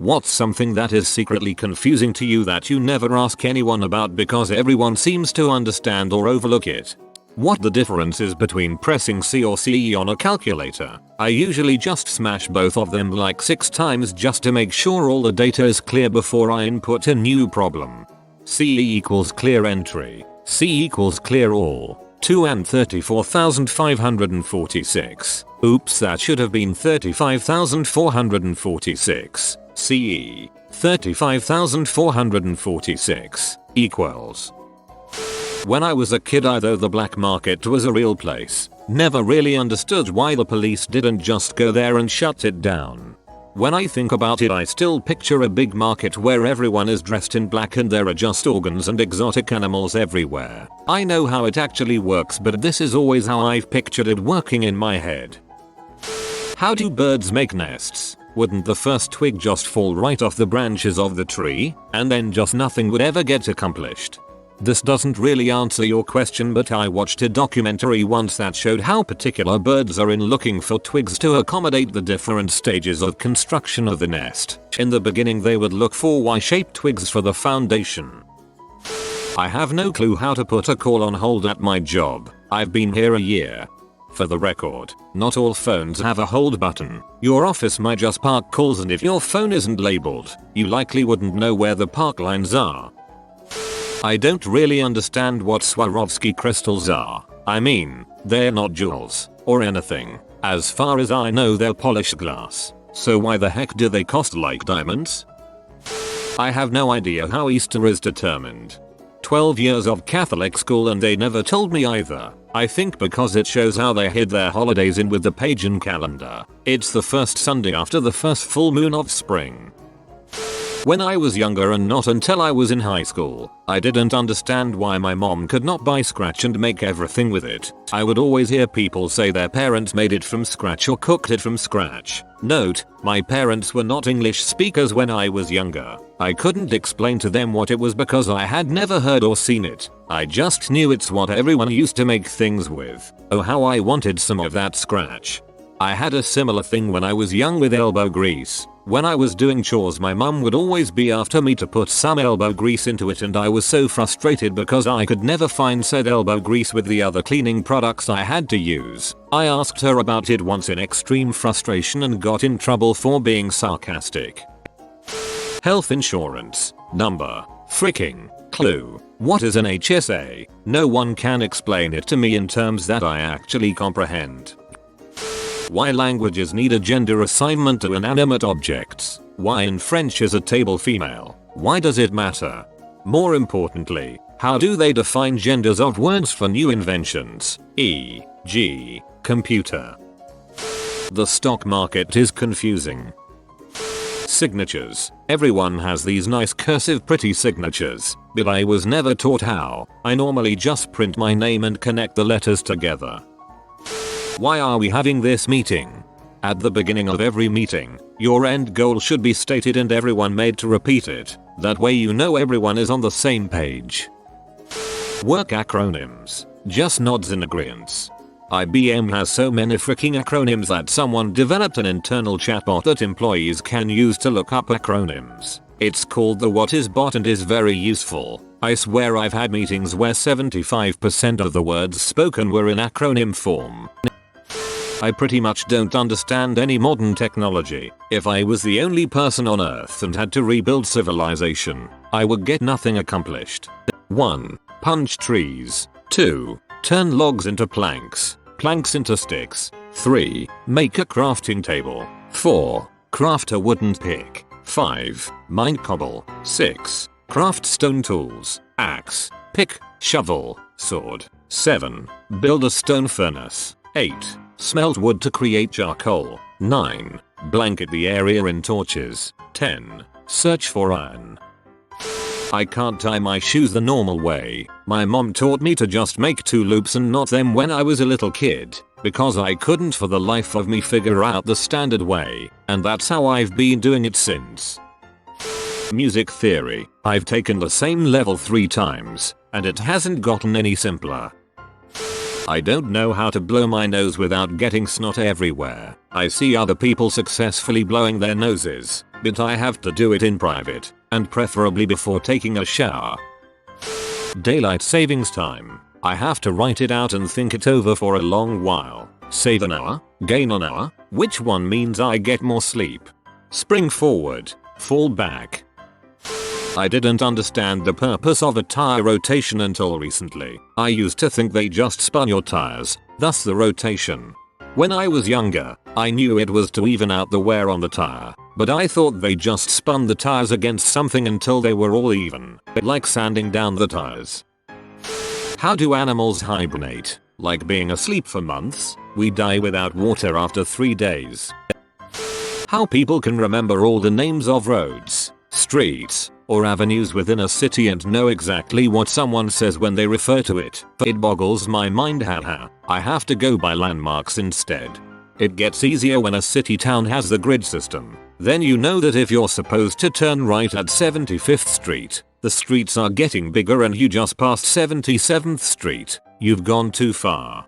What's something that is secretly confusing to you that you never ask anyone about because everyone seems to understand or overlook it? What the difference is between pressing C or CE on a calculator? I usually just smash both of them like 6 times just to make sure all the data is clear before I input a new problem. CE equals clear entry. C equals clear all. 2 and 34,546. Oops, that should have been 35,446. CE. 35,446 equals. When I was a kid, although the black market was a real place, never really understood why the police didn't just go there and shut it down. When I think about it, I still picture a big market where everyone is dressed in black and there are just organs and exotic animals everywhere. I know how it actually works, but this is always how I've pictured it working in my head. How do birds make nests? Wouldn't the first twig just fall right off the branches of the tree, and then just nothing would ever get accomplished? This doesn't really answer your question, but I watched a documentary once that showed how particular birds are in looking for twigs to accommodate the different stages of construction of the nest. In the beginning they would look for Y-shaped twigs for the foundation. I have no clue how to put a call on hold at my job. I've been here a year. For the record, not all phones have a hold button. Your office might just park calls, and if your phone isn't labeled, you likely wouldn't know where the park lines are. I don't really understand what Swarovski crystals are. I mean, they're not jewels or anything. As far as I know, they're polished glass. So why the heck do they cost like diamonds? I have no idea how Easter is determined. 12 years of Catholic school and they never told me either. I think because it shows how they hid their holidays in with the pagan calendar. It's the first Sunday after the first full moon of spring. When I was younger, and not until I was in high school, I didn't understand why my mom could not buy scratch and make everything with it. I would always hear people say their parents made it from scratch or cooked it from scratch. Note, my parents were not English speakers when I was younger. I couldn't explain to them what it was because I had never heard or seen it. I just knew it's what everyone used to make things with. Oh, how I wanted some of that scratch. I had a similar thing when I was young with elbow grease. When I was doing chores, my mum would always be after me to put some elbow grease into it, and I was so frustrated because I could never find said elbow grease with the other cleaning products I had to use. I asked her about it once in extreme frustration and got in trouble for being sarcastic. Health insurance. Number. Freaking clue. What is an HSA? No one can explain it to me in terms that I actually comprehend. Why languages need a gender assignment to inanimate objects? Why in French is a table female? Why does it matter? More importantly, how do they define genders of words for new inventions, e.g., computer? The stock market is confusing. Signatures. Everyone has these nice cursive pretty signatures, but I was never taught how. I normally just print my name and connect the letters together. Why are we having this meeting? At the beginning of every meeting, your end goal should be stated and everyone made to repeat it. That way you know everyone is on the same page. Work acronyms. Just nods in agreeance. IBM has so many freaking acronyms that someone developed an internal chatbot that employees can use to look up acronyms. It's called the What Is Bot and is very useful. I swear I've had meetings where 75% of the words spoken were in acronym form. I pretty much don't understand any modern technology. If I was the only person on Earth and had to rebuild civilization, I would get nothing accomplished. 1. Punch trees. 2. Turn logs into planks. Planks into sticks. 3. Make a crafting table. 4. Craft a wooden pick. 5. Mine cobble. 6. Craft stone tools. Axe. Pick. Shovel. Sword. 7. Build a stone furnace. 8. Smelt wood to create charcoal. 9. Blanket the area in torches. 10. Search for iron. I can't tie my shoes the normal way. My mom taught me to just make 2 loops and knot them when I was a little kid, because I couldn't for the life of me figure out the standard way, and that's how I've been doing it since. Music theory. I've taken the same level 3 times, and it hasn't gotten any simpler. I don't know how to blow my nose without getting snot everywhere. I see other people successfully blowing their noses, but I have to do it in private, and preferably before taking a shower. Daylight savings time. I have to write it out and think it over for a long while. Save an hour? Gain an hour? Which one means I get more sleep? Spring forward. Fall back. I didn't understand the purpose of a tire rotation until recently. I used to think they just spun your tires, thus the rotation. When I was younger, I knew it was to even out the wear on the tire, but I thought they just spun the tires against something until they were all even, like sanding down the tires. How do animals hibernate? Like being asleep for months? We die without water after 3 days. How people can remember all the names of roads, streets, or avenues within a city and know exactly what someone says when they refer to it. It boggles my mind. Haha. I have to go by landmarks instead. It gets easier when a city town has the grid system. Then you know that if you're supposed to turn right at 75th Street, the streets are getting bigger and you just passed 77th Street. You've gone too far.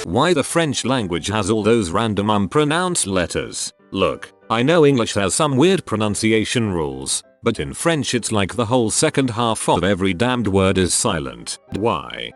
Why the French language has all those random unpronounced letters. Look, I know English has some weird pronunciation rules, but in French it's like the whole second half of every damned word is silent. Why?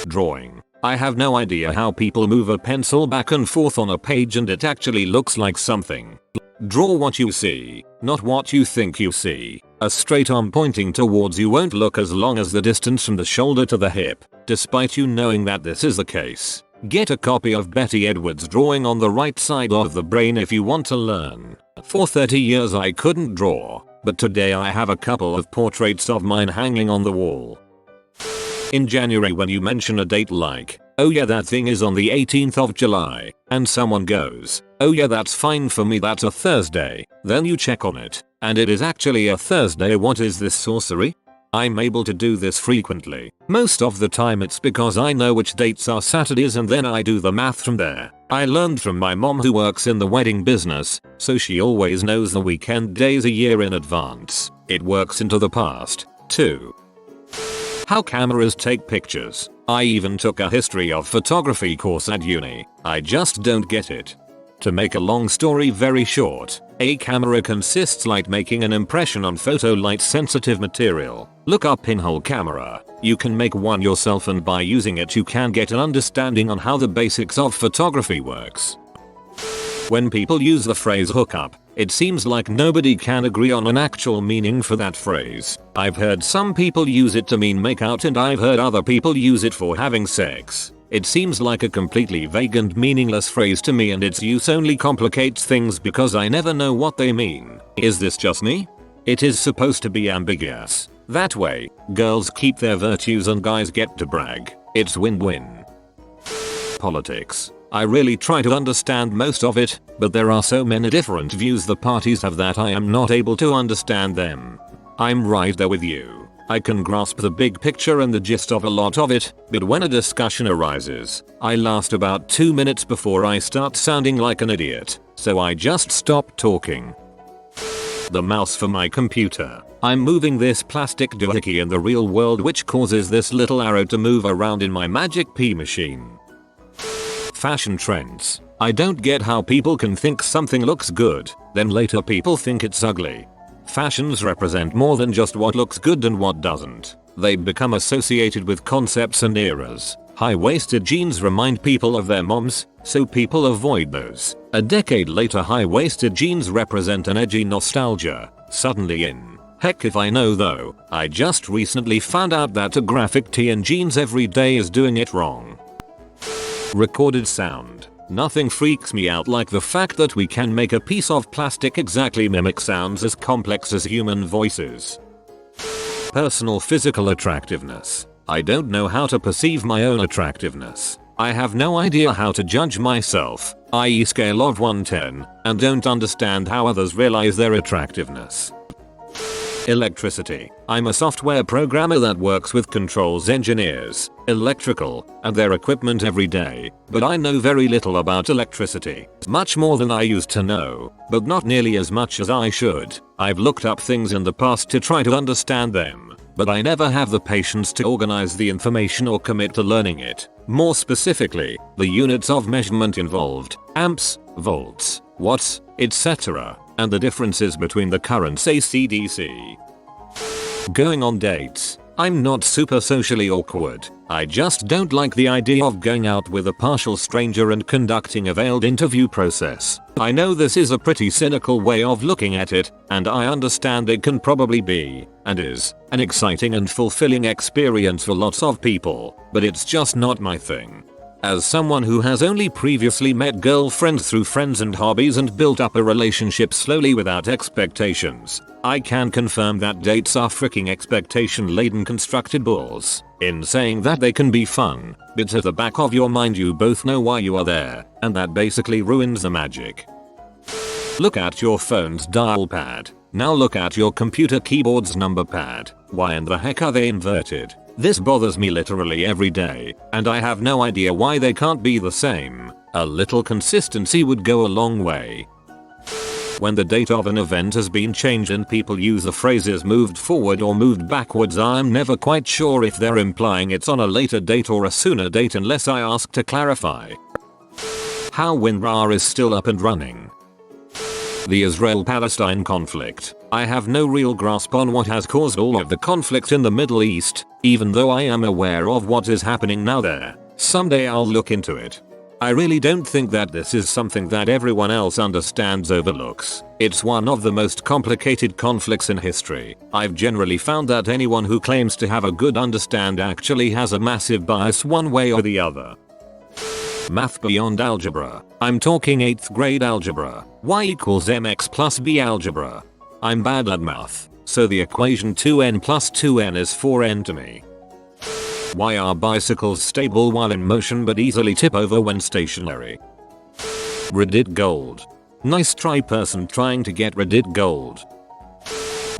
Drawing. I have no idea how people move a pencil back and forth on a page and it actually looks like something. Draw what you see, not what you think you see. A straight arm pointing towards you won't look as long as the distance from the shoulder to the hip, despite you knowing that this is the case. Get a copy of Betty Edwards' Drawing on the Right Side of the Brain if you want to learn. For 30 years I couldn't draw, but today I have a couple of portraits of mine hanging on the wall. In January when you mention a date like, oh yeah that thing is on the 18th of July, and someone goes, oh yeah that's fine for me that's a Thursday, then you check on it, and it is actually a Thursday. What is this sorcery? I'm able to do this frequently. Most of the time it's because I know which dates are Saturdays and then I do the math from there. I learned from my mom who works in the wedding business, so she always knows the weekend days a year in advance. It works into the past, too. How cameras take pictures. I even took a history of photography course at uni. I just don't get it. To make a long story very short, a camera consists like making an impression on photo light sensitive material. Look up pinhole camera. You can make one yourself and by using it you can get an understanding on how the basics of photography works. When people use the phrase hookup, it seems like nobody can agree on an actual meaning for that phrase. I've heard some people use it to mean make out and I've heard other people use it for having sex. It seems like a completely vague and meaningless phrase to me and its use only complicates things because I never know what they mean. Is this just me? It is supposed to be ambiguous. That way, girls keep their virtues and guys get to brag. It's win-win. Politics. I really try to understand most of it, but there are so many different views the parties have that I am not able to understand them. I'm right there with you. I can grasp the big picture and the gist of a lot of it, but when a discussion arises, I last about 2 minutes before I start sounding like an idiot, so I just stop talking. The mouse for my computer. I'm moving this plastic doohickey in the real world which causes this little arrow to move around in my magic pea machine. Fashion trends. I don't get how people can think something looks good, then later people think it's ugly. Fashions represent more than just what looks good and what doesn't. They become associated with concepts and eras. High-waisted jeans remind people of their moms, so people avoid those. A decade later high-waisted jeans represent an edgy nostalgia, suddenly in. Heck if I know though, I just recently found out that a graphic tee and jeans every day is doing it wrong. Recorded sound. Nothing freaks me out like the fact that we can make a piece of plastic exactly mimic sounds as complex as human voices. Personal physical attractiveness. I don't know how to perceive my own attractiveness. I have no idea how to judge myself, i.e. scale of 1 to 10, and don't understand how others realize their attractiveness. Electricity. I'm a software programmer that works with controls engineers, electrical, and their equipment every day, but I know very little about electricity. Much more than I used to know, but not nearly as much as I should. I've looked up things in the past to try to understand them, but I never have the patience to organize the information or commit to learning it. More specifically, the units of measurement involved, amps, volts, watts, etc. and the differences between the current AC/DC. Going on dates. I'm not super socially awkward. I just don't like the idea of going out with a partial stranger and conducting a veiled interview process. I know this is a pretty cynical way of looking at it, and I understand it can probably be, and is, an exciting and fulfilling experience for lots of people, but it's just not my thing. As someone who has only previously met girlfriends through friends and hobbies and built up a relationship slowly without expectations, I can confirm that dates are freaking expectation-laden constructed balls. In saying that they can be fun, but at the back of your mind you both know why you are there, and that basically ruins the magic. Look at your phone's dial pad. Now look at your computer keyboard's number pad. Why in the heck are they inverted? This bothers me literally every day, and I have no idea why they can't be the same. A little consistency would go a long way. When the date of an event has been changed and people use the phrases moved forward or moved backwards, I'm never quite sure if they're implying it's on a later date or a sooner date unless I ask to clarify. How WinRAR is still up and running. The Israel-Palestine conflict. I have no real grasp on what has caused all of the conflict in the Middle East, even though I am aware of what is happening now there. Someday I'll look into it. I really don't think that this is something that everyone else understands overlooks. It's one of the most complicated conflicts in history. I've generally found that anyone who claims to have a good understand actually has a massive bias one way or the other. Math beyond algebra. I'm talking 8th grade algebra. Y equals mx plus b algebra. I'm bad at math, so the equation 2n plus 2n is 4n to me. Why are bicycles stable while in motion but easily tip over when stationary? Reddit gold. Nice try, person trying to get Reddit gold.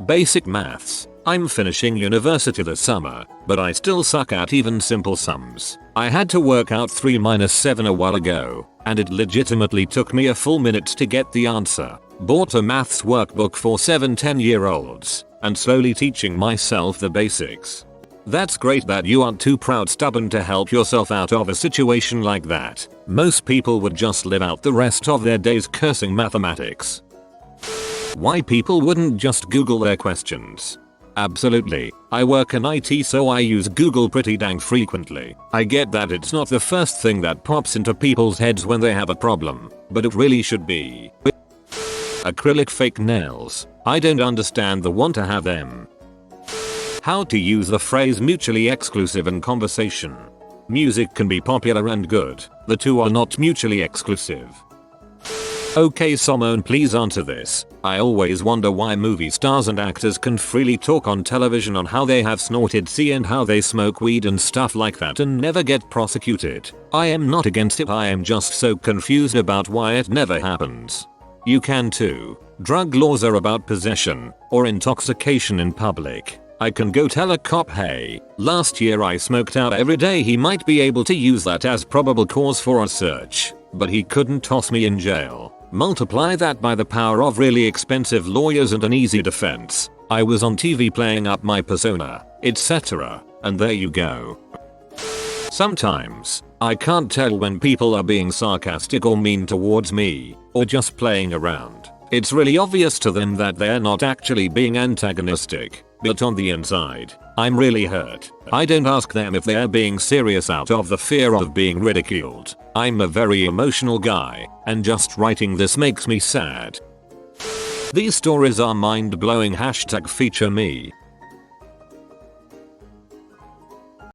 Basic maths. I'm finishing university this summer, but I still suck at even simple sums. I had to work out 3 minus 7 a while ago, and it legitimately took me a full minute to get the answer. Bought a maths workbook for 7-10-year-olds, and slowly teaching myself the basics. That's great that you aren't too proud stubborn to help yourself out of a situation like that. Most people would just live out the rest of their days cursing mathematics. Why people wouldn't just Google their questions. Absolutely. I work in IT, so I use Google pretty dang frequently. I get that it's not the first thing that pops into people's heads when they have a problem, but it really should be. Acrylic fake nails. I don't understand the want to have them. How to use the phrase mutually exclusive in conversation. Music can be popular and good. The two are not mutually exclusive. Okay, someone please answer this. I always wonder why movie stars and actors can freely talk on television on how they have snorted C and how they smoke weed and stuff like that and never get prosecuted. I am not against it, I am just so confused about why it never happens. You can too. Drug laws are about possession or intoxication in public. I can go tell a cop, hey, last year I smoked out every day, he might be able to use that as probable cause for a search, but he couldn't toss me in jail. Multiply that by the power of really expensive lawyers and an easy defense. I was on TV playing up my persona, etc. And there you go. Sometimes, I can't tell when people are being sarcastic or mean towards me, or just playing around. It's really obvious to them that they're not actually being antagonistic, but on the inside, I'm really hurt. I don't ask them if they're being serious out of the fear of being ridiculed. I'm a very emotional guy, and just writing this makes me sad. These stories are mind-blowing, #feature me.